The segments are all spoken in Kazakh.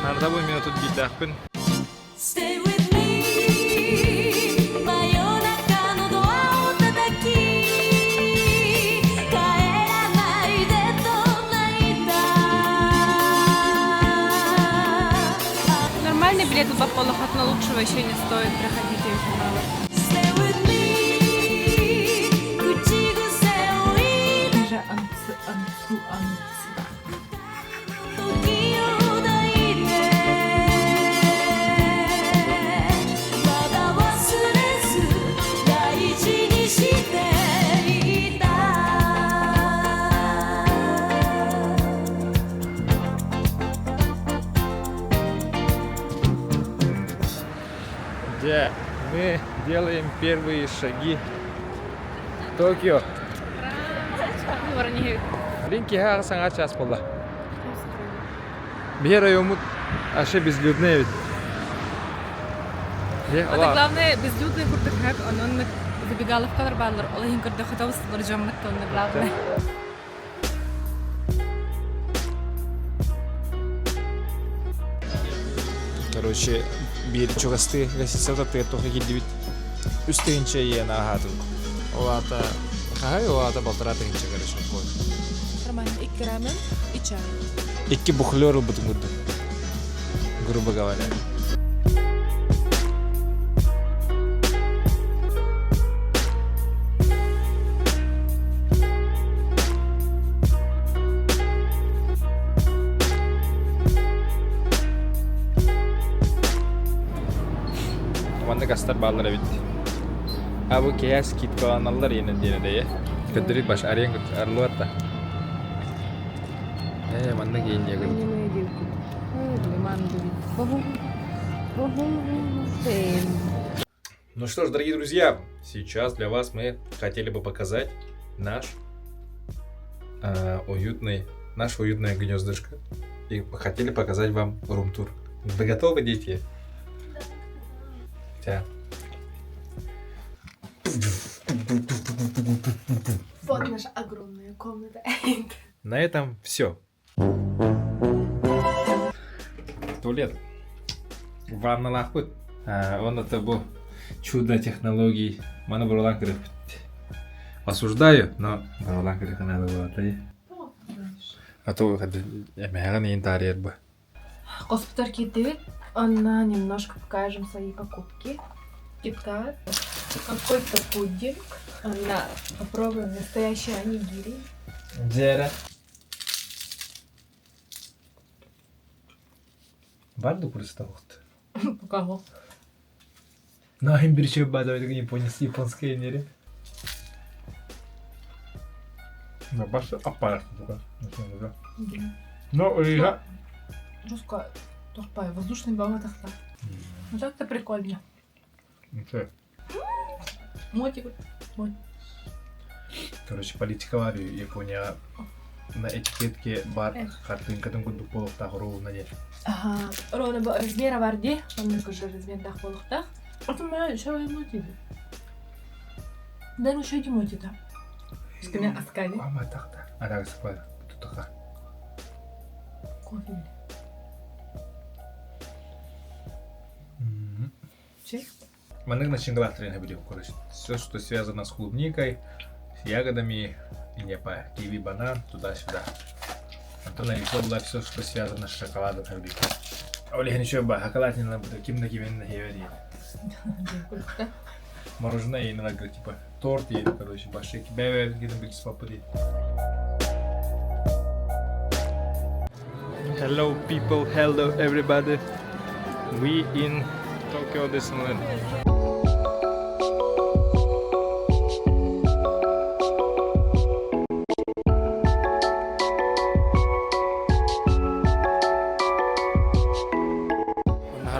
Harda bu minutut gidelim. Stay with me 真夜中のドアを叩き帰らないでと泣いた Нормальный билет в Баполохат, но лучшего еще не стоит. Проходите в каналы. Stay with me 口癖を言いДаже анцу. 時を抱いてまだ忘れず大事にしていた Да, мы делаем первые шаги в Токио. Линки ха санга час болла. Бер район аше безлюдный. Это главное, безлюдный куртык, он забегал в кадр-баллар, он им когда хотел с джаммат, он главное. Короче, bir çogastı gasisata te toki gidibit üstünçe yena hatu. Olata kahay olata baltarata hinçe karışık bu. Нормально, и рамен, и чай. İki buhlör butumudu. Грубо говоря. Manda gastar bağlara bitti. Abi kıyas kit kalanlar yine diye de ya. Kediri baş arayan kut arlu hatta. Manda giyin ya kut. Ну что ж, дорогие друзья, сейчас для вас мы хотели бы показать наше уютное гнездышко. И хотели показать вам рум-тур. Вы готовы, дети? Да. Вот наша огромная комната. На этом все. Туалет. Ванна лахпыт. Он это был чудо технологий. Мана бурулан кырып. Осуждаю, но бурулан кырып надо было. А то выходы. Я мягко не интерьер бы. Госпиталь китит, она немножко покажем свои покупки. Киткат, какой-то пудинг. Она попробуем настоящий онигири. Джера. Барду представлен. Кого? Нахим bir şey badaydı японская нери. На баш аппарат такой. Но я Русская, тупая, воздушный баллон тахта. Ну так-то прикольно. Мотик. Короче, политика var ya Япония на этикетке бар картинкадан күндүк болуктагы руына де. Ага, рона ба размера бар де, он көжө размердах болуктах. Отма шавай мотик. Да ну шеди мотида. Скаме аскали. Ама такта. Ара спал тутака. Кофе. Чек. Маныг начингаватрын видео, короче. Все, что связано с клубникой, с ягодами, и не по киви, банан, туда-сюда. Антона еще было все, что связано с шоколадом. Олег ничего бы, шоколад не надо, кимна кивен на хевери. Мороженое и иногда типа торт и, короче, башики. Бевер, где-то будет спапади. Hello people, hello everybody. We in Tokyo Disneyland.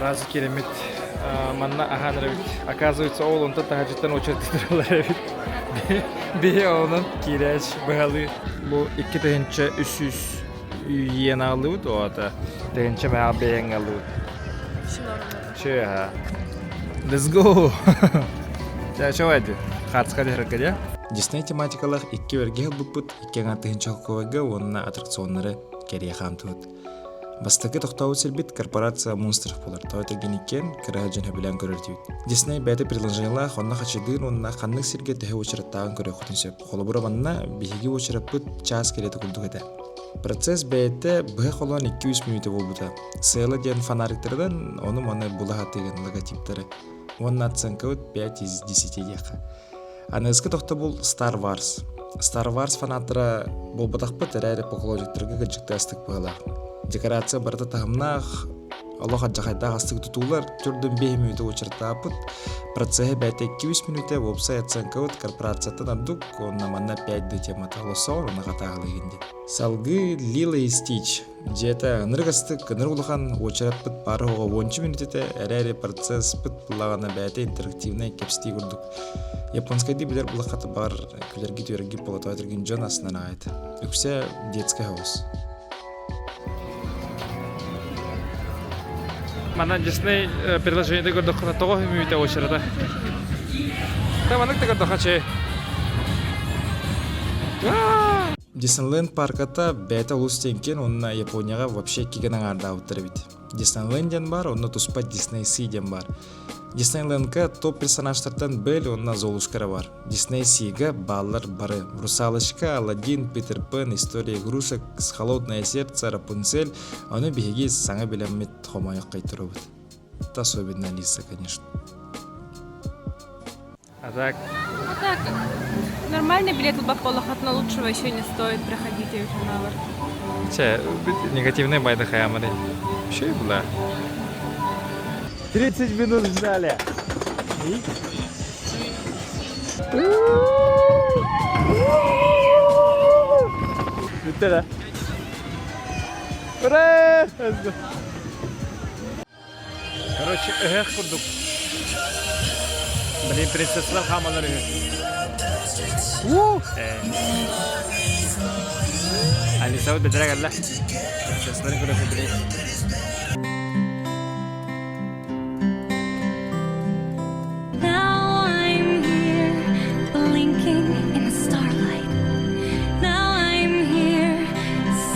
Разы керемет. Манна аханрабит. Оказывается, ол онта тахаджиттан очертидиралар. Бие онун кирач балы. Бу 2 тыгынча 300 йен алып, ота. Тыгынча ма бең алып. Че ha. Let's go. Ya чавайды. Хатска дерекке. Disney тематикалар 2 өргө бупут, 2 тыгынча көгө онна аттракционнары кере хамтут. Бастакы тоқтауы сілбет корпорация монстров болар. Тауыта генекен кірі жын хөбілен көрірдейді. Дисней бәді приложениялар онна қачыдығын онна қанның сірге түхі өчіраттағын көрі құтын сөп. Қолыбыра банна бігігі өчіріп бұд час келеті күлдік еді. Процесс бәйті бұғы қолуан 200 минуты бол бұда. Сыйлы ден фонариктерден оны мұны бұлаға теген логотиптері. Оның аценка өт 5 из 10 деқі. Анызғы тоқта бұл Star Wars. Star Wars фанаттыра бұл бұдақ бұд әрі поколожектерге гүлжікті астық бұғыла. Декорация барда тағымнақ Аллаха жақайда астық тұтулар түрдің 5 минуты өчіртапыд. Процессе бәйті 200 минуты болса аценка өт корпорацияттан ардық, онна манна 5 темата олысауыр, оны қатағылы кенде. Салғы Lilo и Stitch. Жета нырғастық, нырғылыған өчірапыд бары оға 10 минуты әрі процесс бұд бұлағана бәйті интерактивный кепсті көрдік. Японскайды білер бұлақаты бар көлерге түйерге болатау әтірген жон асынан ағайды. Үксе детский хаус. Мана Disney приложение гордо того минуты очереди. Та манак гордо хаче. Disneyland парката бәйті ұлыстенкен онына Японияға вообще кеген аңарда ауыттыры бит. Disneyland'ен бар, онына тұспа Disney Sea'ден бар. Disneyland'ға топ персонажтардан бәл онына Золушкара бар. Disney Sea'ға баллар бары. Русалочка, Аладдин, Питер Пен, История игрушек, Холодное сердце, Рапунцель. Оны бігеге саңа білемет хомайық қайтыру бұд. Это особенно Алиса, конечно. А так, Нормальный билет в Баколахат, но лучшего еще не стоит. Проходите уже наверх. че, негативный байды хаямады. Что и было? 30 минут ждали. Bitti de. Ура! Короче, эх, курдук. Блин, принцессалар хамалары. Алиса вот бедрага ла. Принцессалар курдук бедрага. Now I'm here, blinking in the starlight. Now I'm here,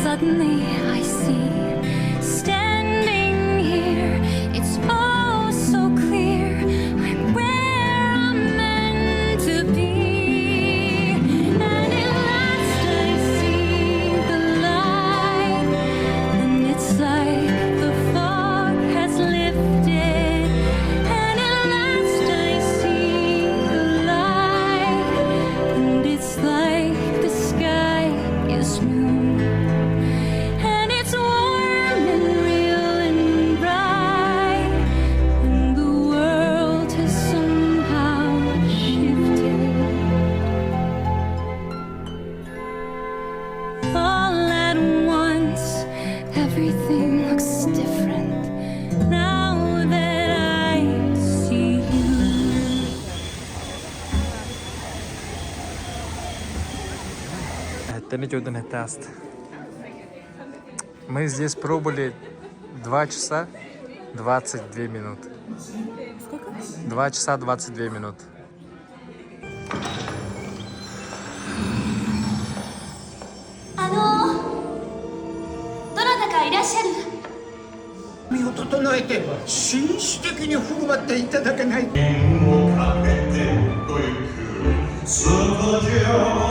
suddenly I see. Standing here, it's all so clear. I'm where I'm meant to be. And at last I see the light. And it's like the fog has lifted. And at last I see the light. And it's like the sky is new. And it's warm and real and bright. And the world has somehow shifted. All at once, everything looks different. Now that I see you. Это не чудо не тест. Мы здесь пробыли 2 часа 22 минуты. Сколько? 2 часа 22 минуты. «どなたかいらっしゃる?» 身を整えて紳士的に振る舞っていただけない僕だよ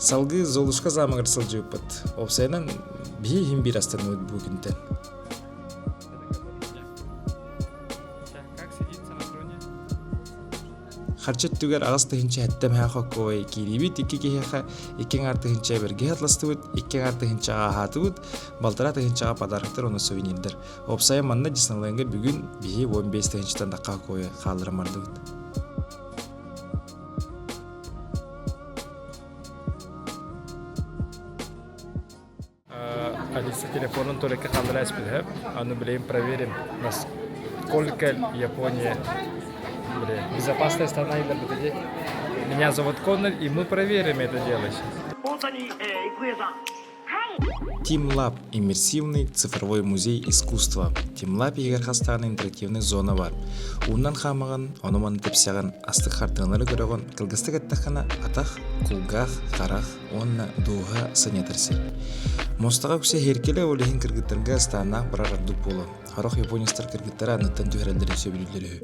Салгы Золушка замагыр сылжыппыт. Опсайнан бии химбир астан өт бүгінтен. Как сидится на троне? Харчат түгер ағас тыхынча әттем хақы кой кирибит икки кехеха иккен ар тыхынча берге хатластыбыт, иккен ар тыхынча ахатыбыт, балтара тыхынча подарктар оны сувенирдер. Опсай манна Диснейленге бүгін бии 15 тыхынчатан даққа кой қалдырмардыбыт. Алиса телефонын только калдырас билеп, аны билейм проверим, насколько Япония безопасная страна или бытоде. Меня зовут Коннор, и мы проверим это дело. TeamLab – иммерсивный цифровой музей искусства. TeamLab егер хастаны интерактивный зона бар. Уннан хамаган, онуман тепсяган, астык хартыңлары көрөгөн, кылгыстык аттахана атах, кулгах, карах, онна дуга санятарсер. Мостага күсе херкеле олехин кыргыттарга станах барар ардук болу. Харох японистар кыргыттара анаттан түһәрәлдәре сөбүлүләре.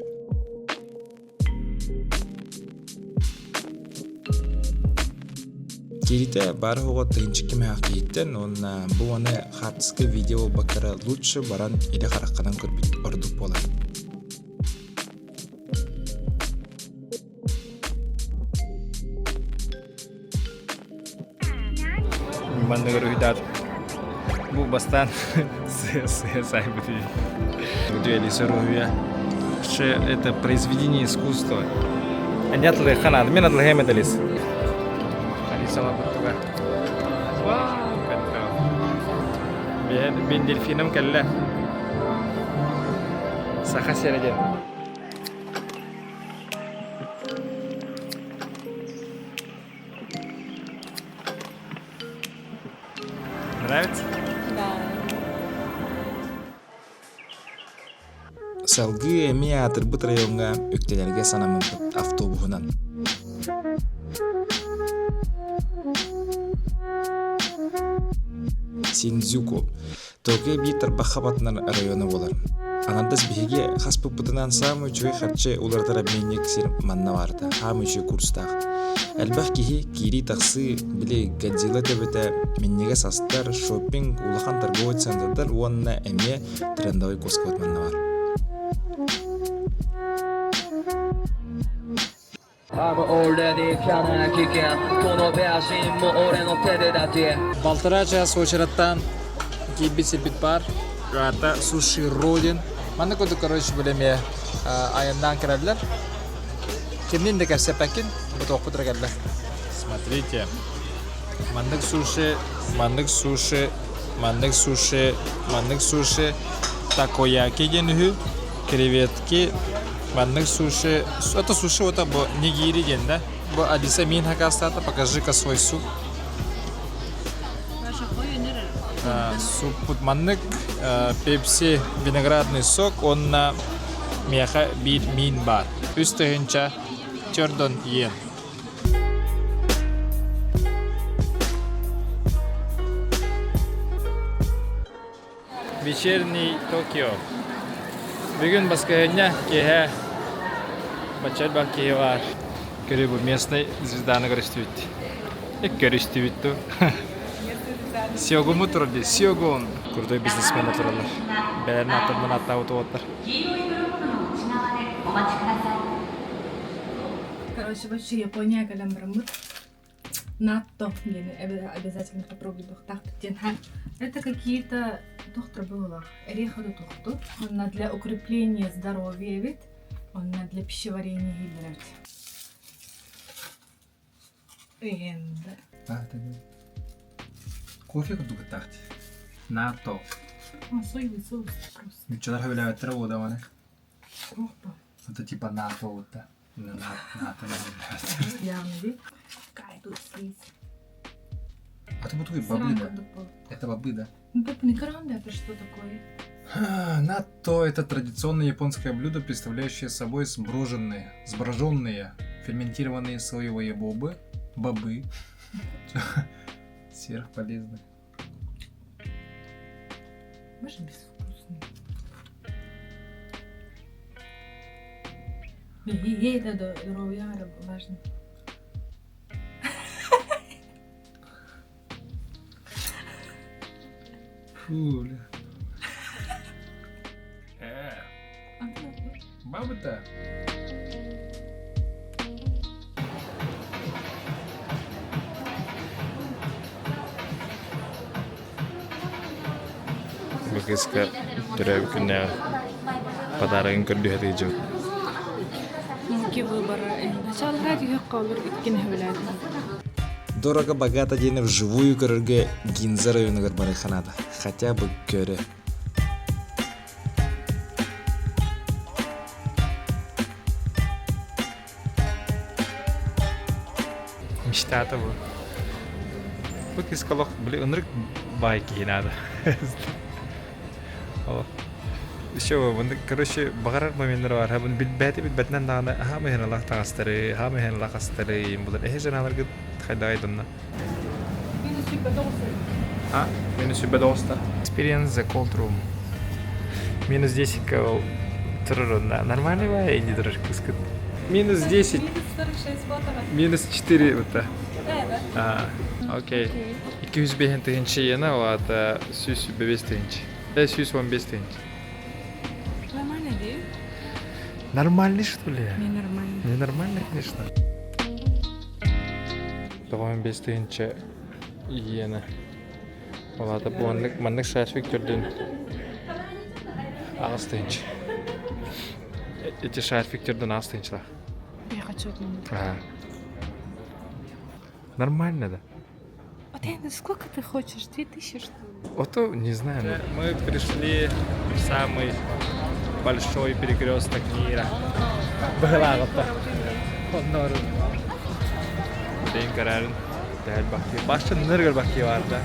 Кирите бары хоға тыгынчык кеме хақиеттен, онна бұл аны хартысқы видео бакара лучше баран или хараққадан көрбіт ордук болар. Манда көрүдат. Бұл бастан сайбыты. Алиса Рухия. Это произведение искусства. Анятлы ханад, мен атлы хэмэд Алис. Sama bertuga. Wah, betul. Ben delfinam kalla. Sakhas ya aja. Нравится? Да. Салгы эми атырбыт районга өктелерге санамын автобусынан. Синдзюку. Тоге битер бахабатнар районы болар. Анандас биге хаспыпытынан самый чуй харче улардара менник сир манна барды. Хамы чуй курстах. Әлбәх кихи кири тахсы биле Годзилла төбөтә меннеге састар шоппинг улахан торговый центрдар онна эме трендовый коскот манна бар. Полтора очераттан кибит бар. Рата суши родин. Манда коду короче билеме аяндан кирәләр. Кемнен дә кәрсә пәкин бу токып тирәләр. Смотрите. Мандык суши, такояки генху, креветки, мандык суши. Это суши вот або нигири ген, да? Бо Алиса мин хакастата, покажи-ка свой суп. Суп мандык, пепси, виноградный сок, он на меха бит мин бар. Үстігінча Тёрдон йен. Вечерний Токио. Бүгін басқаһыня кеһә бачар бар кеһә бар. Көрөбү местный звезданы көрүстүбүт. Көрүстүбүт ту. Сёгуму турды, Сёгун. Курдой бизнесмен туралар. Бәрін атымдан аттабыт оттар. Короче, вообще Япония каламбрамыт. Натто, я обязательно попробую дохтахтен. Это какие-то тухтрабылах. Ореховый тухту. Он для укрепления здоровья вид. Он для пищеварения гибрид. Кофе кудук тахти. Нато. Соевый соус просто. Ничего не хавиля ветра вода ване. Опа. Это типа нато вот та. Нато. Явно вид. Какая тут слизь. А ты бутуй бобы, да? Это бобы, да? Ну, папа, не каранда, это что такое? Нато – это традиционное японское блюдо, представляющее собой сброженные, ферментированные соевые бобы, сверхполезны. Может, безвкусный. Ей это здоровье важно. Фу, бля. Бабы-то. Бакыска түрәбі күнне подарығын көрді әті жоқ. Муки выбора. Начало радио қалыр иккен хөвіләді. дорого богато дені вживую көрерге Гинза районығыр бары қанады. Хотя бы көрі. Мечта-то bu. Bu psikolog bile ınırık bayki yine adı. Еще бунда короче багарар моменттер бар. Бун билбәтнән дагы һәм һәнләх тагыстыры, һәм һәнләх астыры булар. Җаналарга хайдайдынна. Минус 9-та. Experience the cold room. Минус 10 кал турында. Нормально ба? Инде дураш кыскыт. Минус 10. Минус 4 вот. Окей. 205 тыгынчы яна, ата 105 тыгынчы. 115 тыгынчы. Нормально değil. Нормально что ли? Ненормально. Ненормально, конечно. 95 тыгынчы яна. Ата бу мандык шарфик түрдөн. Агыс тыгынчы. Эти шарфик түрдөн агыс тыгынчылар. Я хочу отменить. Нормально, да. А ты сколько ты хочешь? 2000 что ли? Ото, не знаю. Мы пришли в самый большой перекресток мира. Багалагата. Оннору. Дейін карарын. Дәл бақи. Башты ныргыр бақи бар да.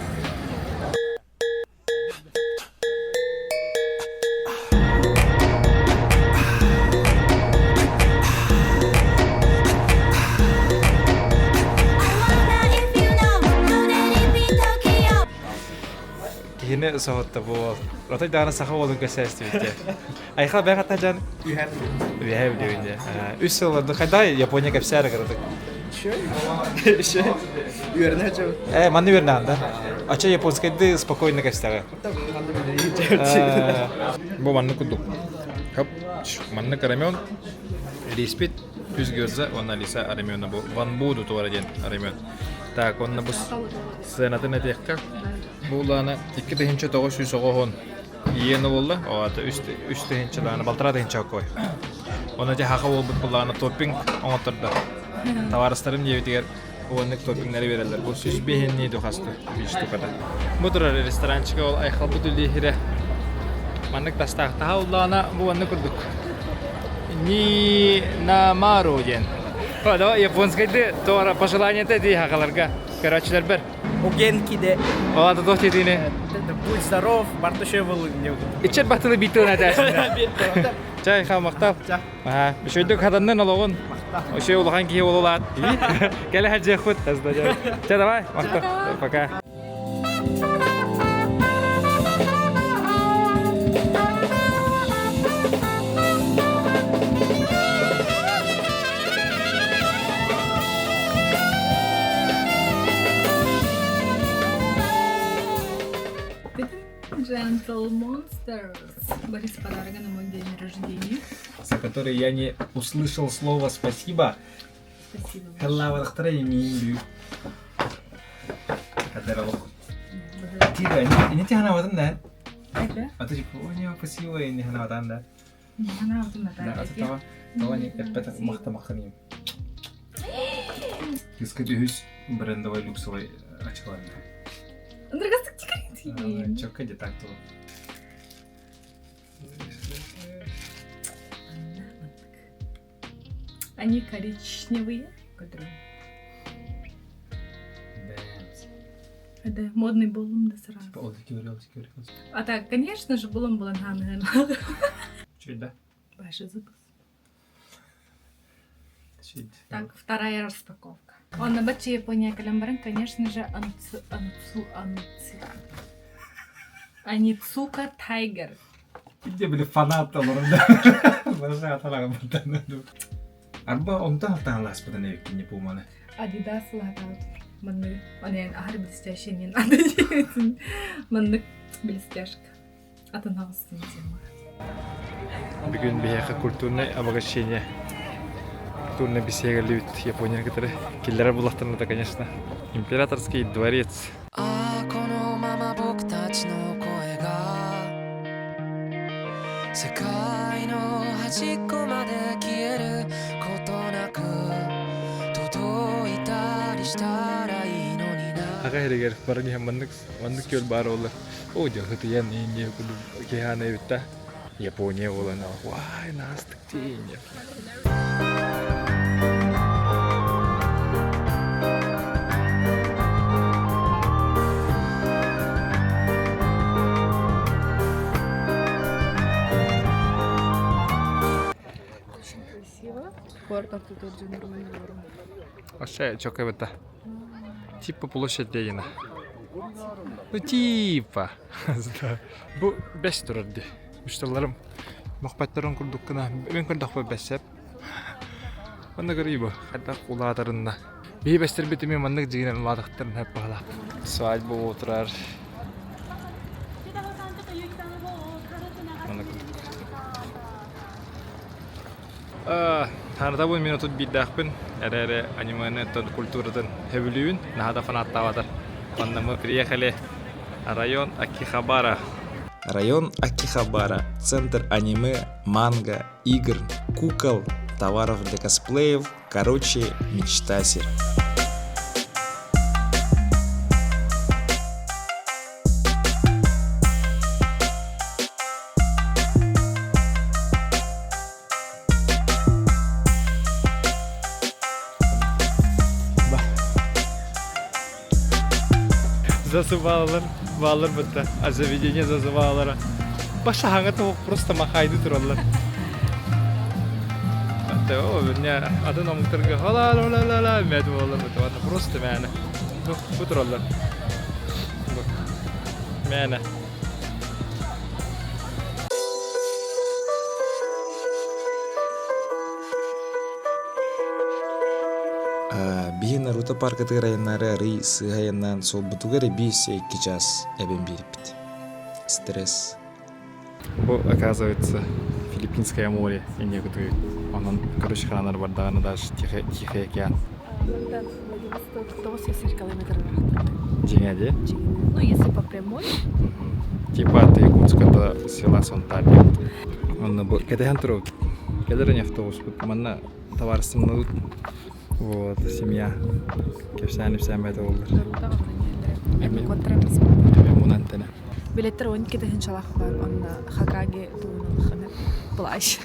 Yine soğutta bu. Rota dağına saha olun gösterisi bitti. Ayha ben hatta can. You have diyor ince. Üç yıllarda kadar Japonya kapsayar kırdık. Şey. Uвернете? Manni vernanda. Açı Japonskaydı spokojno kapsayar. Bu manni kuduk. Hop. Manni karamyon. Lispit. Yüz gözle ona lisa aramyona bu. Van budu tuvaradın aramyon. Так, он на бус сенатын этекка. Буланы 2 тыгынчы 990 иені болды. Ата 3 тыгынчыланы балтыра тыгынча кой. Оны же хакы болбут буланы топпинг оңотурду. Товарыстарым дебитигер онлык топпингдери берелер. Бу сүз бехенни духасты бич тукада. Бу тура ресторанчыга ол айхал бутулли хире. Маннык тастакта хауллана бу онны курдук. Ни на мару ден. Да, японскайды тора пожелания-то ди хакаларга. Короче, бер. Угенкиде. Ладно, до тетины. Будь здоров, Бартушев был. Ичер бахтыны битті нәтәсінде. Чай, ха, мақтап. Үшөйдік хаданнын олығын. Үшөй олыған кейі олылады. Кәлі хаджи құд. Чай, давай, мақтап. Пока. Gentle Monsters. Борис, подарок на мой день рождения. За который я не услышал слово «спасибо». Спасибо. Хелла вадахтара не Кадаралок. Тига, ini hana watan da. Это? А то типа, о, не, спасибо, ini hana watan da. Не, она вот на Да, это того. Того не это махта-маханим. Кискать үз брендовый люксовый очкалар. Драгостык тикарин. Чёкка де так то. Они коричневые. Которые... Это модный булым да сразу. Типа, о, такие варианты. А так, конечно же, булым был анган. Чё это? Большой запас. Чё это? Так, вторая распаковка. Он на баче Япония каламбарен, конечно же, Аницука Тайгер. Где были фанаты, да? Боже, аталага бутаны. Арба онтан алтан лас бутаны не поманы. Адидас латаут. Манны, они ахар блестящие не надо делать. Манны блестяшка. Атанавстын тема. Бүгін бияқы культурный обогащение. Культурный беседа любит Япония, которые киллера булахтаны, да, конечно. Императорский дворец. このまま僕たちの声が世界の端っこまで消えることなく届いたりしたらいい Ага хэрэгэр барны маннык көл бар олар. О жахты ян инне куду кехана эвта. Япония олана. Вай настык тень. Красиво. Порт тут тоже нормально. Вообще чокай это. Типа площадь Ленина. Ну типа. Бу 5 турады. Мüşterilerim muhabbetlerin kurduk kına. Ben kurduk bu besep. Bana göre bu. Hatta kulalarında. Bir besler bitimi manlık ciginen uladıklarını hep bağlap. Sual bu oturar. Tanrıda bu minutut bir dağpın. Ere animanı tad kulturdan hevlüğün. Nahada fanatta vardır. Bana mı приехали район Акихабара. Район Акихабара. Центр аниме, манго, игр, кукол, товаров для косплеев. Короче, мечта сир. Засывалар, балар бітті. Заведение зазывалара. Баша хаңаты оқ просто махайды тұралар. О, мне атын омықтырға ла-ла-ла-ла-ла мәді болар бітті. Вата просто мәні. Бұ тұралар. Мәні. Биһи Наруто паркы районнары рый сыһайынан сол бутугары 5-2 час эбен бериппит. Стресс. Бұл, оказывается, Филиппинское море. Инне күтуй. Onun короче ханар бардағаны даже Тихий океан. Владивосток 180 километров. Жеңе де? Ну, если по прямой. Типа ты Якутската села Сонтария. Он был кетен труд. Кедерен автобус. Манна товарством надут. Вот, семья. Кевсяни всем это olur. Мунантена. Билеттер он кетен шалах бар. Он Хакаге туунун хана. Плащ.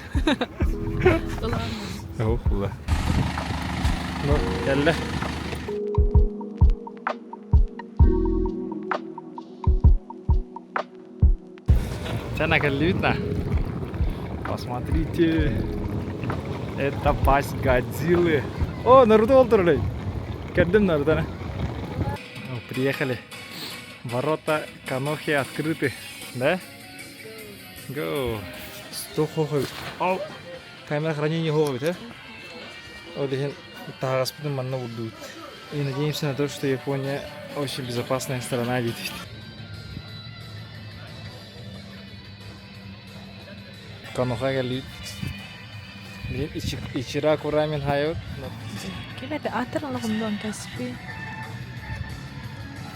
Ох, ула. Ну, ялла. Чана видно? Посмотрите. Это пасть Годзиллы. О, Наруто олдурлей. Кәддім Нарутоны. Приехали. Ворота Канохи открыты. Да? Go. 100 хохой. Ау. Камера хранения хохой, да? Вот здесь тагас потом манна будут. И надеемся на то, что Япония очень безопасная страна действительно. Каноха geldi. Benim içira kuramin hayır. Kila te atar na kumdon kaspi.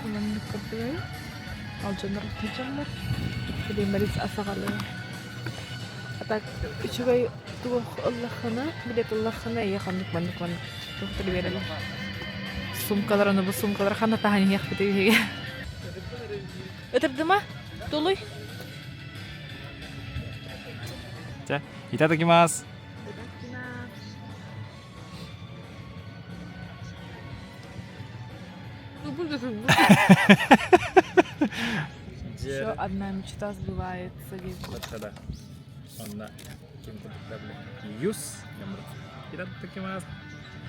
Kuman kapre. Al janar tijanar. Jadi maris asakala. Atak içugay tuh Allah khana, bidet Allah khana ya khanik manik manik. Tuh terbiasa lah. Sum kadar anu sum kadar khana tahan ya khati ya. Ötep dema? Tuluy. 자, 이타다키마스. Еще одна мечта сбывается. Вот тогда. Он на каким-то Юс. Иратакимас.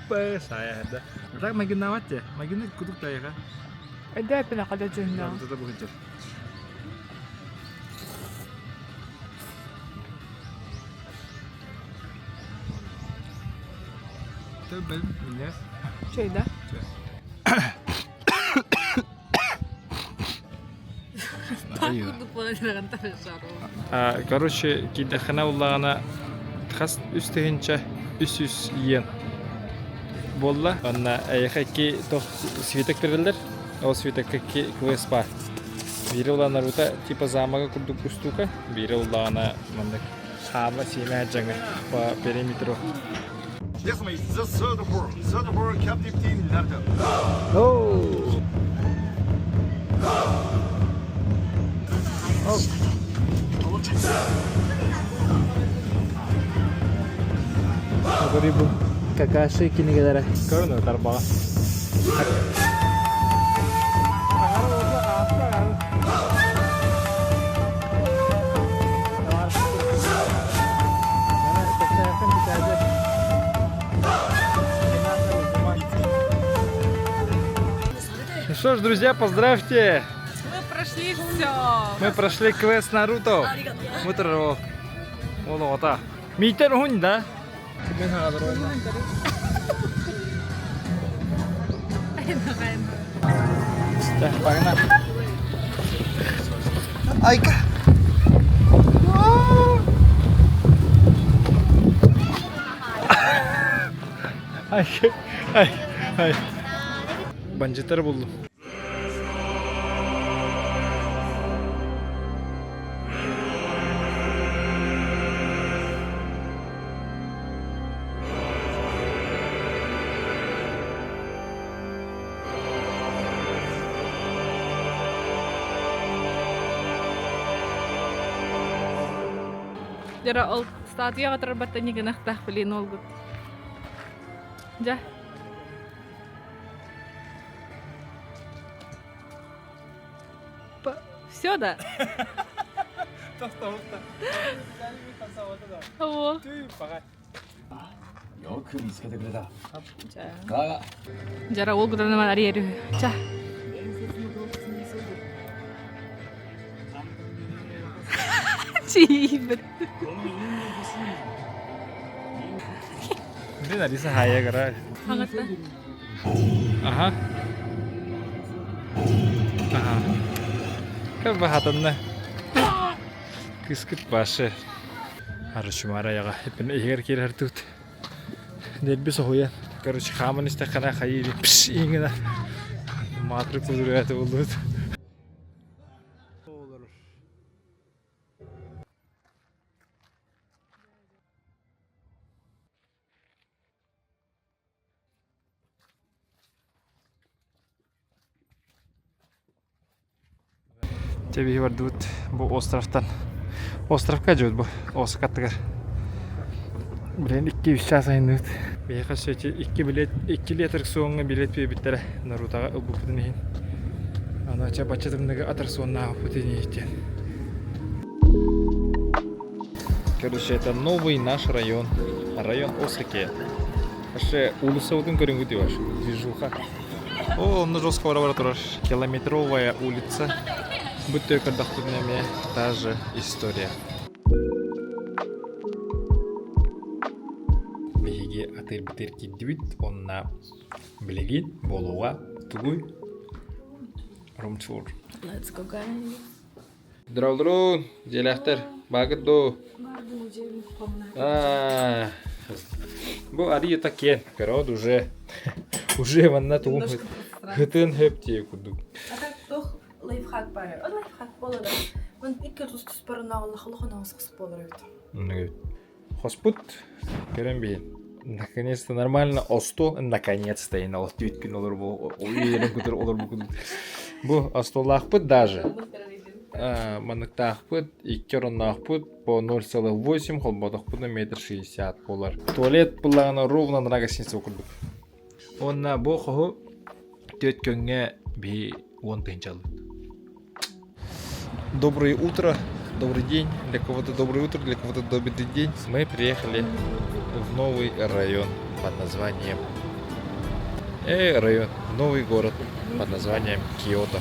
Saya ada. Kita magin nawat ya. Magin kuduk tayo ka. Ada pinakada dyan na. Ito bukan dyan. Ito ba? Minyas? Şeyda. Короче, кидахана уллагана хас үстегенче 300 йен болла. Анна аяхаки тох свитек берилдер. Ол свитекке квест бар. Бири улан Наруто типа замага курдук устука. Бири уллагана мандак хава симе жаңы по периметру. This is the third floor captive team Naruto. Oh. Ribu Kakashi kini kadara. Körün öter bağa. Ну что ж, друзья, поздравьте! Мы прошли все. Мы прошли квест Наруто. Мутро. Вот это. Митер хунь, да? Так, погнали. Айка. Ай. Банжитар buldum. Жара ол статуяға тұрбатта неге нақтақ білейін ол good. Жа. Все, да? О. よく見つけてくれた。 자. だが Жара ол гударнаман ариэру. Жа. Чибір. Hindi na sa haya gara. Хангатта. Aha. Aha. Kabahatan na. Кыскыт башы. Арышмара яга хепен егер келер тут. Делбис хоя. Короче, хаман истакана хайри. Пш ингена. Матры кудураты болду. Тебе бардут bu островтан. Островка жөт bu. Осакаттыгар. Блин, 2-3 час айнут. Бейха сөйте 2 литр суыңа билет бейбіттері Нарутаға ұлбұпыдың ең. Ана ча бачатымдығы аттракционна ұлбұпыдың ең. Короче, это новый наш район. Район Осаки. Аше улысаудың көрінгіді баш. Движуха. О, оны жосқа бара тұрар. Километровая улица. Будто кардахтыгнеме та же история. Беге атыр битер киддибит, онна билегин болуга тугуй ромчур. Let's go, guys. Дралдрун, желахтар, багыдо. Бу ари такен, корот уже ванна тугум. Хытын хепти куду. Toch лайфхак бар. Лайфхак болады. Мен ике тус барына Аллахын асқыс болар еді. Хоспут, керембин. Наконец-то нормально осто, наконец-то и на латвиткин олар бу, уверен кутер олар бу куду. Бу остолахпыт даже. Манықтақпыт, 2 роннақпыт по 0,8, холботақпыт на 1,60 м болар. Туалет бұлағына ровно на гостинице окурдук. Онна бу хоху тёткөнге би 10 тынчалык. Доброе утро, добрый день. Для кого-то доброе утро, для кого-то добрый день. Мы приехали в новый район под названием... новый город под названием Киото.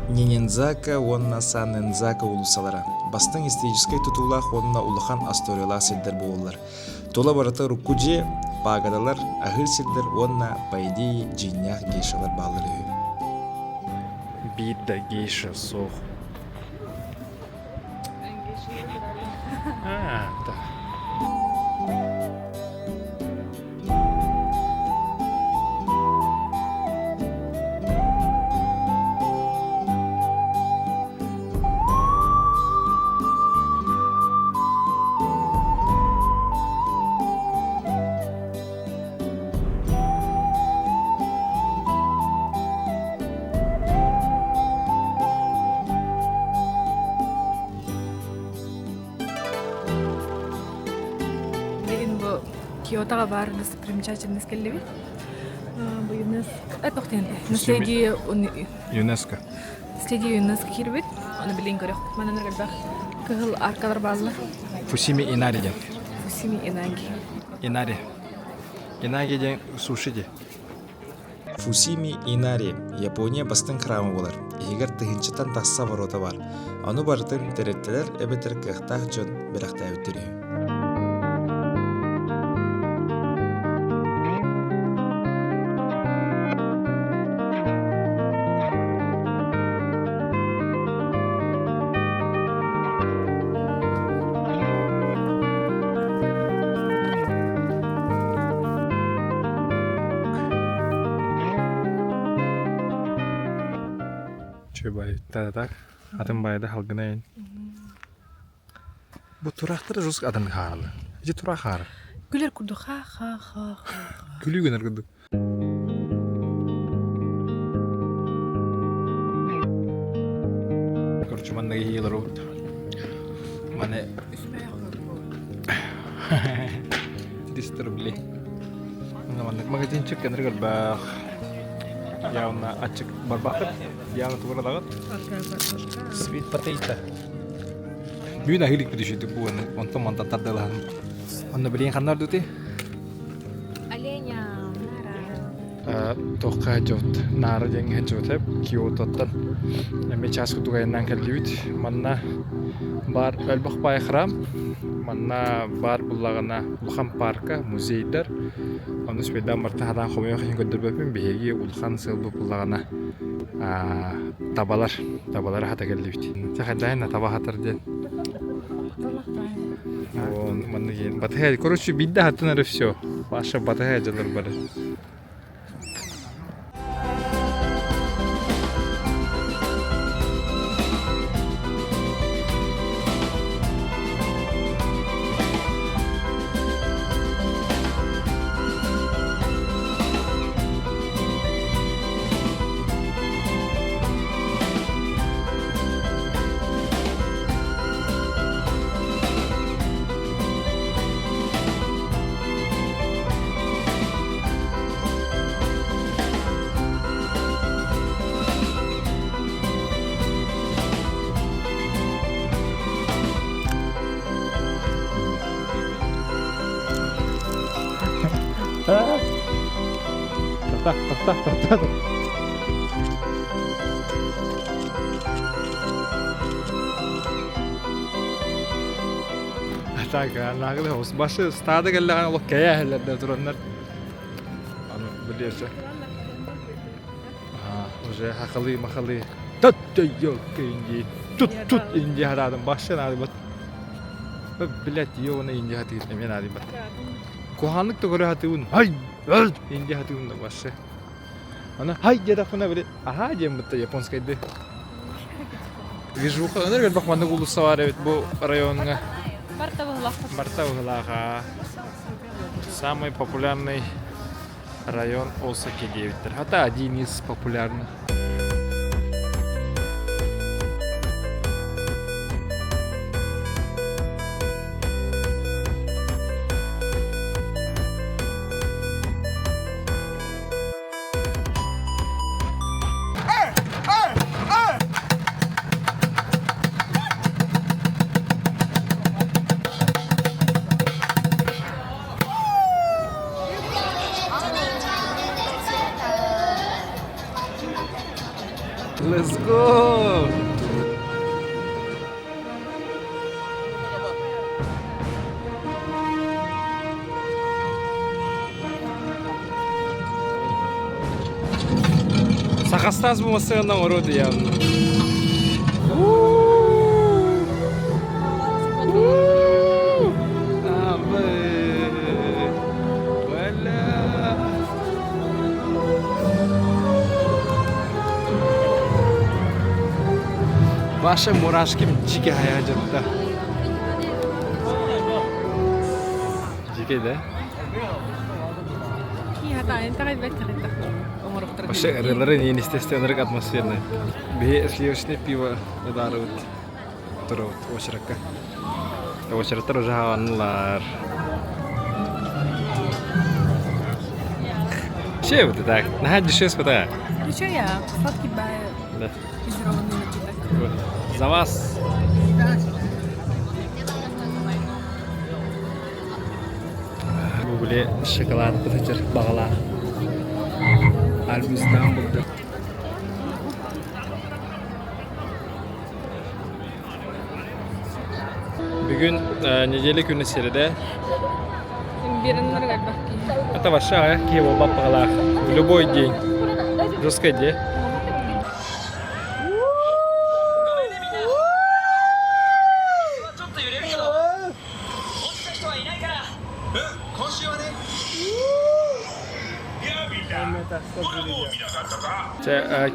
Нинензака, онна Саннензака улусалара. Бастың исторической тутулах онна улахан асториялах силдер болулар. Тола барата руккудже, пагадалар, ахыр силдер онна пайди джиннях гейшалар балыры. Бида гейша сох. Да. Киотаға бар достопримечательность келдеби. Бу ЮНЕСКО. Тоқтен. Наследие ЮНЕСКО. Наследие ЮНЕСКО кирбит. Аны билин көрөк. Манан гөлбак. Кыгыл аркалар баалар. Фусими Инари ден. Фусими Инаги. Инари. Инаги ден суши де. Фусими Инари Япония бастын храмы болар. Егер тыгынчытан тасса ворота бар. Аны бартын тереттелер эбетер кыхтах жон биракта өттүрү. Чөбай так. Атын байда халгынайын. Бу турактыр жус атын халы. Же тура хары. Күлер күрдү ха. Күлүгөнөр күдү. Короче, манда гейлер от. Мане 300 рублей. Манда магазинчик кендер гөлбак. Явно ачык барбакыт. Явно тугра дагыт. Sweet potato. Бүгүн ахилик биришти бу онто манда тардалар. Онда билен кандар дути? Оленя, Тоққа жот, нары денген жотеп, Киототтан. Эме часку тугайынан келдибит. Манна бар Өлбақ бай храм. Манна бар буллагына Улхан парка, музейдер. Оны спедан барта хадан хомуя хин көдөрбөпүн беги Улхан сылбы буллагына табалар хата келдибит. Тахадайна таба хатыр ден. Он манныген батая, короче, бидда хатынары всё. Ваша батая жалар бары. Так. Так, нагылы башы стады келген ол кая хәлләрдә тураннар. Аны беләсә. Уже хакылы. Тот ёк инде. Тут инде харадым башы нады бат. Блять, ёны инде хаты мен нады бат. Куханлык да көрә хаты ун. Ай, инде хаты ун да башы. Ана хай ядафына беле. Аха, дем бит японскайды. Вижу, ханыр бак манда улусы бар бит бу районга. Марта Углаха. Самый популярный район Осаки-9. Это один из популярных. Let's go! Сахастаз булмасыннан ороды явно. Ваши мурашки дикий хаятында. Дикий, да? Вообще, релеры не естественный атмосферный. Бе сливочное пиво ударывают. Турут очередка. Очередтер уже хаванлар. Че вот так? На дешевле да. Ну что я? Сладкий бай. Да. Газированный напиток. За вас. Google şokolad pıtır bağla. Albüs'ten buldu. Bugün недели günü seride. Имбирный гальба. Это ваша, киево бабалах. В любой день. Жесткой день.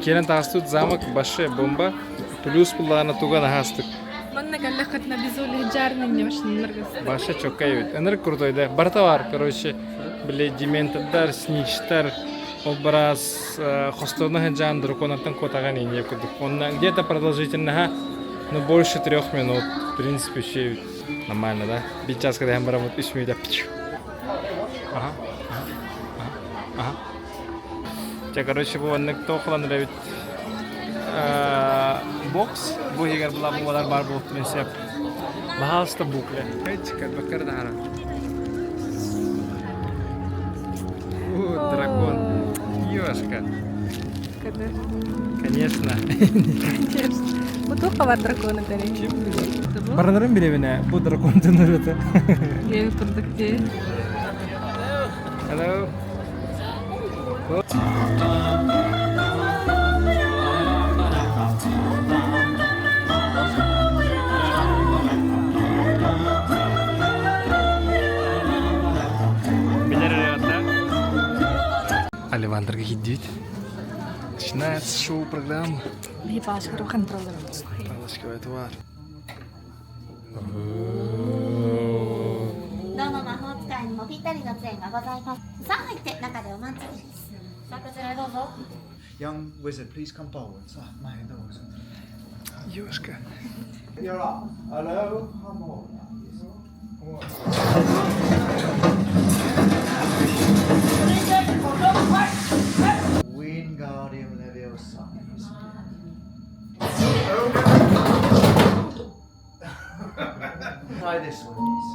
Келен тағыстуд замок башы бомба. Плюс пулана туга нахастык. Манна галлахат на безули жарный не машин ныргас. Баша чоккайбыт. Энер крутой да. Барта бар, короче. Биле дементадар, сничтар. Образ хостовного жанра конантан котаган ине кудук. Он где-то продолжительно, ну больше 3 минут. В принципе, вообще нормально, да? Сейчас, когда я вот ищу меня. Ага. Ага. Те, короче, bu никто хланревит бокс. Bu higar була була бар bu принцип. Бахалста букле. Эчка бакар дара. Дракон. Ёшка. Конечно. Конечно. Вот у кого дракона тарелки. Баранарым билебине bu дракон тынырыты. Я в продукте. Hello. Оливандрга хидит. Начинается шоу-программа. Я пашкару контролер. Палочковый товар. どうも魔法使いにもぴったりの杖がございます。さあ入って中でお待ちです。さあこちらへどうぞ。 Young wizard, please come forward. So, my nose. Ёшка. You're up. Hello. Come on. Wingardium Leviosa. Try this one, please.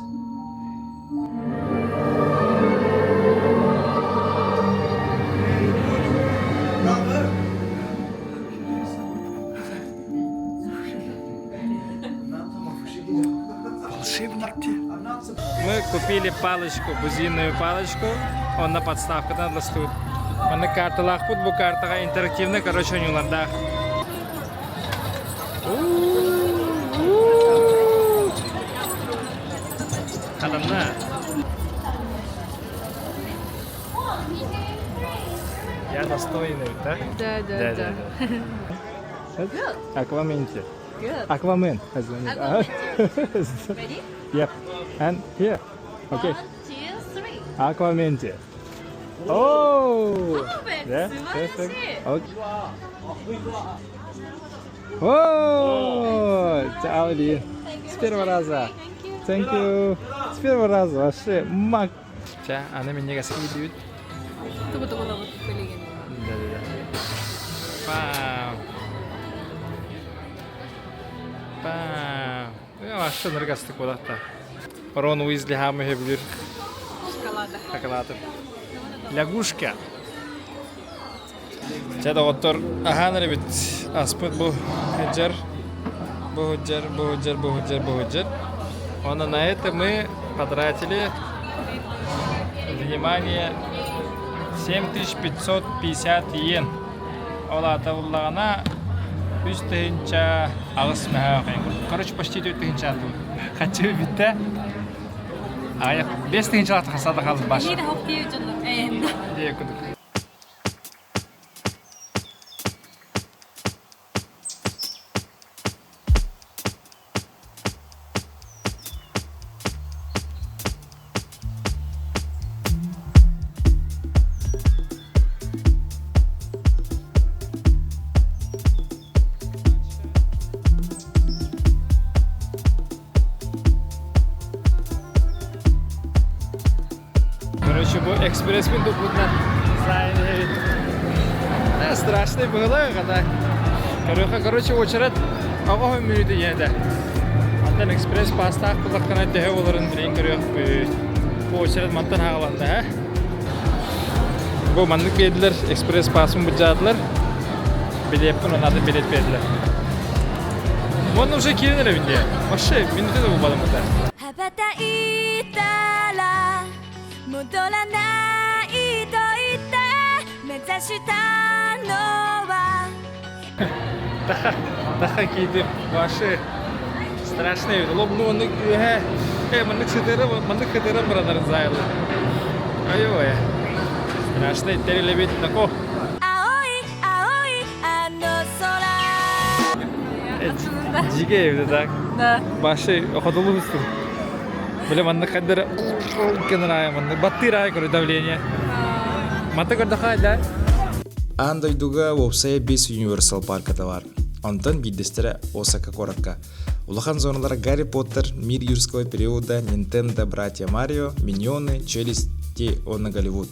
Мы купили палочку, бузинную палочку. Он на подставку там стоит. Он на карту лахпут, бу карта интерактивная, короче, у него надо. Адамна. Я достойный, да? Да. Акваменте. Good. Аквамен. Ready? Yep. And here. Okay. 1, 2, 3. Акваменте. Oh! Perfect. Yeah, 素晴らしい。 perfect. Okay. О! Чаули. С первого раза. Thank you. С первого раза вообще мак. Ча, она меня скидывает. Tunggu. Pilih gini. Пам. Пам. Я вообще ныргасты куда-то. Рон Уизли хамы хеблир. Шоколада. Шоколад. Лягушка. Чада оттор аханыр бит. Аспыт бу хеджер. Бухуджер. Он на это мы потратили, внимание, 7550 йен. Ола тавуллагана 3000 агыс махафин. Короче, почти 4000 ату. Хочу битте. Ая 5000 ату хасада халс баш. Ini dah hoki jelas. Дие кудук. Короче, bu экспресс-мен допутнан Страшный было, когда... Короче, очередь... Ага, минуты еді. Антон экспресс пастақ бұлаққана дәе оларын білейін көрек. Бұл очередь мантан ағаланды, ә? Бұл мандық беділер, экспресс пасын бұджадылар. Билеппін, онады билет беділер. Оны уже керінер әвінде. Вообще, минуты да бұл бадым бұда. 羽ばたいたら戻らないと言って目指したのは Таха кейді, вообще страшный еді. Лобны мандық хатыры бұрадарын зайылы. Ой-ой, страшный терелебет тако. 青い青いあの空 Жиге еді так. Да. Вообще, ходулы үстін. Біле мандық хатыры кенер ай, мандық баттыр ай көрі давление. Мата көрді қай, да? Андайдуга вопсая 5 Universal парката бар. Онтан биддестері Осака Коракка. Улахан зоналары Гарри Поттер, Мир юрского периода, Nintendo, Братья Марио, Миньоны, Челюсти, оны Голливуд.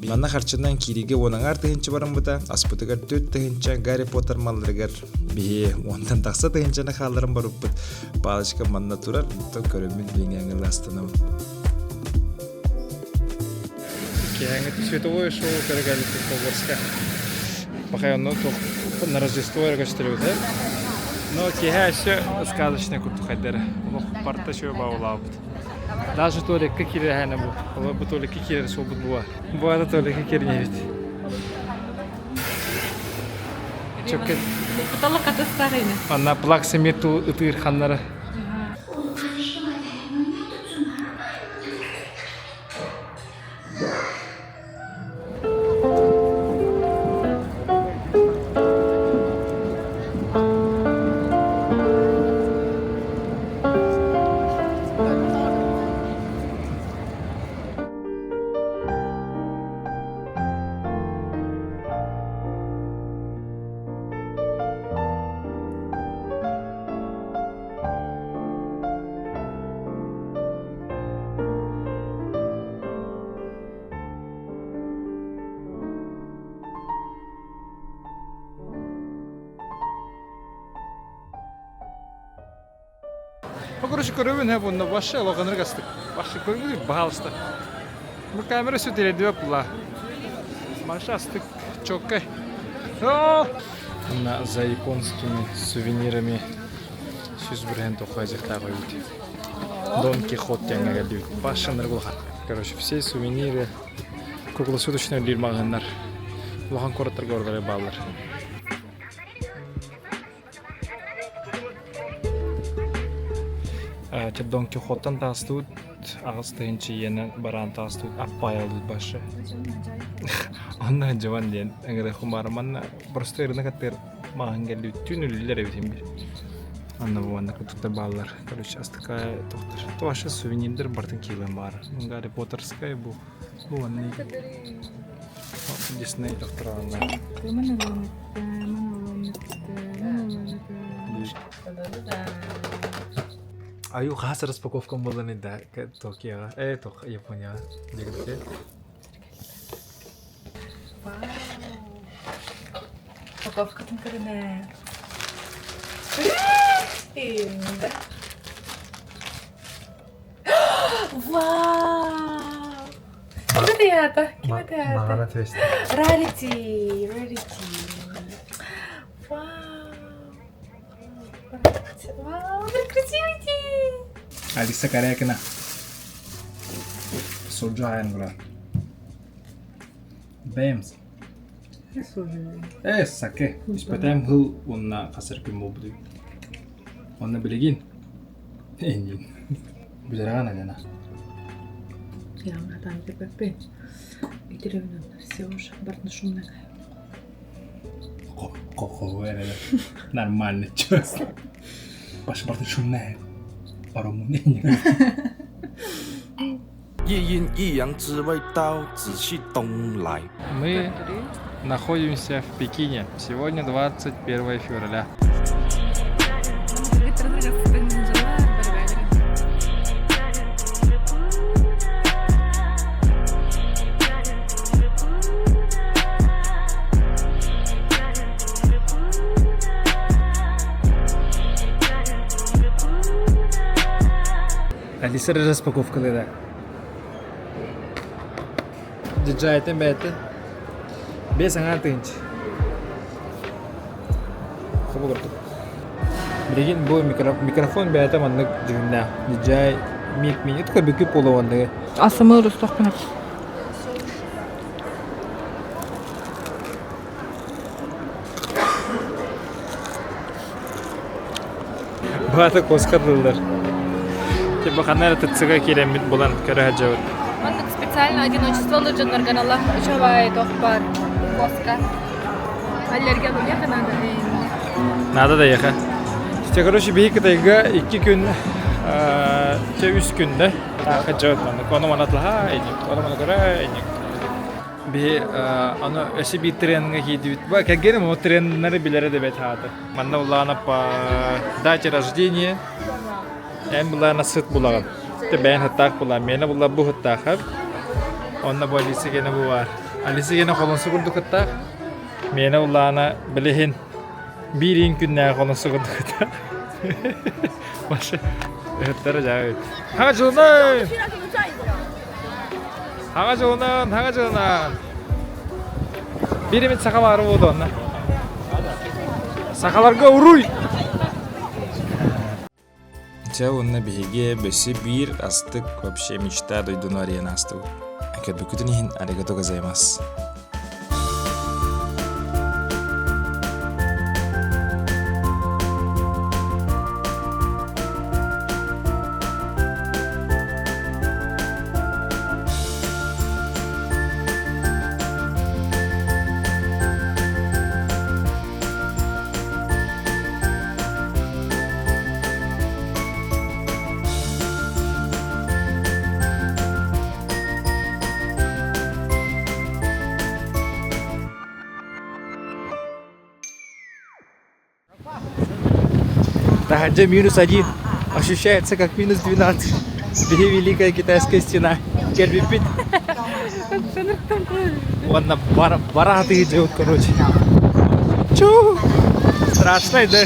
Манна харчынан кириге онаңар тыгынчы барым бұта, аспытыгар 4 тыгынча Гарри Поттер малдырыгар бие, онтан тақса тыгынчаны қалдырым барып бұт. Балышқа манна турар, то көрімін бейнеңіл астаным. Кенгет световое шоу перегали Погорска. Пока он на Рождество регистрировал, да? Но кега еще сказочный куртухайдер. Парта еще баулал. Даже то ли какие реально был, то ли какие решил бы было. Было то ли какие не ведь. Чекет. Потолок это старый. Она плакса мету утыр ханнара. Короче, көрөбүн хэ бунна башы алганыр гастык. Башы көргүлү баалышты. Бу камера сөтеле деп була. Башы астык чоккай. На за японскими сувенирами сөз бренд окайжакта койду. Дон Кихот жаңа келди. Башы ныргулга. Короче, все сувениры круглосуточно дилмагандар. Улахан короттарга ордары баалар. Дон Кихоттан тастууд агыс тыгынчы ена баран тастууд аппай алды башы. Онна жаван ден эгер хумарман просто эрне каттер маған келди түнүллер эбитим бир. Анна буанда кутта баллар. Короче, астыка токтор. Тоашы сувенирлер бартын килен бар. Гарри Поттерская бу. Бу анны. Дисней докторана. Аю хас распаковка боланы да Токио. Ток Япония. Дегде. Упаковка тонкая. Вау! Кинотеатр. Рарити. Вау, красивый. Алиса Карякина. Соджаен, брат. Бэмс. Саке. Испытаем хыл, он на касарки мобли. Он на белегин. Энин. Бузарана дена. Я на там ТПП. И деревня все уже бартно шумная. Нормально, честно. Паша бартно шумная. Пару мнений. 一阴一阳之谓道，仔细东来。 Мы находимся в Пекине. Сегодня 21 февраля. Алиса распаковкалы да. Диджайтен бәті. 5 тынч. Қабыл көрдік. Біреген бұл микрофон бәті маңдық жүгінде. Диджай мик минут көрбі көп болу ондығы. Асымы ұрыстық пен. Баты қосқырдылдар. Тепі қанар тұтсыға керемет болан көрі ғажауыр. Мандық специально одиночество лыжынлар каналах учавай тоқпар. Коска. Аллерген ұяқы надо. Надо да яқа. İşte короче бейкі тайға 2 күн, 3 күнді тақы жауыт маңдық. Оны манатылға әйнек, оны мана көрі әйнек. Бе аны өсі бей тренінға кейді бит. Ба, кәгенім о тренінлері білері де бәт хаты. Манда ұлағына по дате рождения, әм бұлағына сұт бұлағын. Бәйін хыттақ бұлағын, мені бұлақ бұ хыттақ хап. Онна бұ Алиса кені бұ бар. Алиса кені қолынсы күрді хыттақ. Мені ұлағына білігін бірін күннәға қолынсы күрді хыттақ. Башы хыттары жағы өт. Хаға жылынан! Хаға жылынан, хаға жылынан! Биремет сақалары болды онна. Сақаларға ұруй! Те онна беге бөсі бір астық вообще мечта дойдуну арияна астығы. Әкет бүкітін ехін аригато газаймас. Тахаджа -1. Ощущается как -12. Беги великая китайская стена. Кербипит. Ладно, бараты идет, короче. Чу! Страшно, да?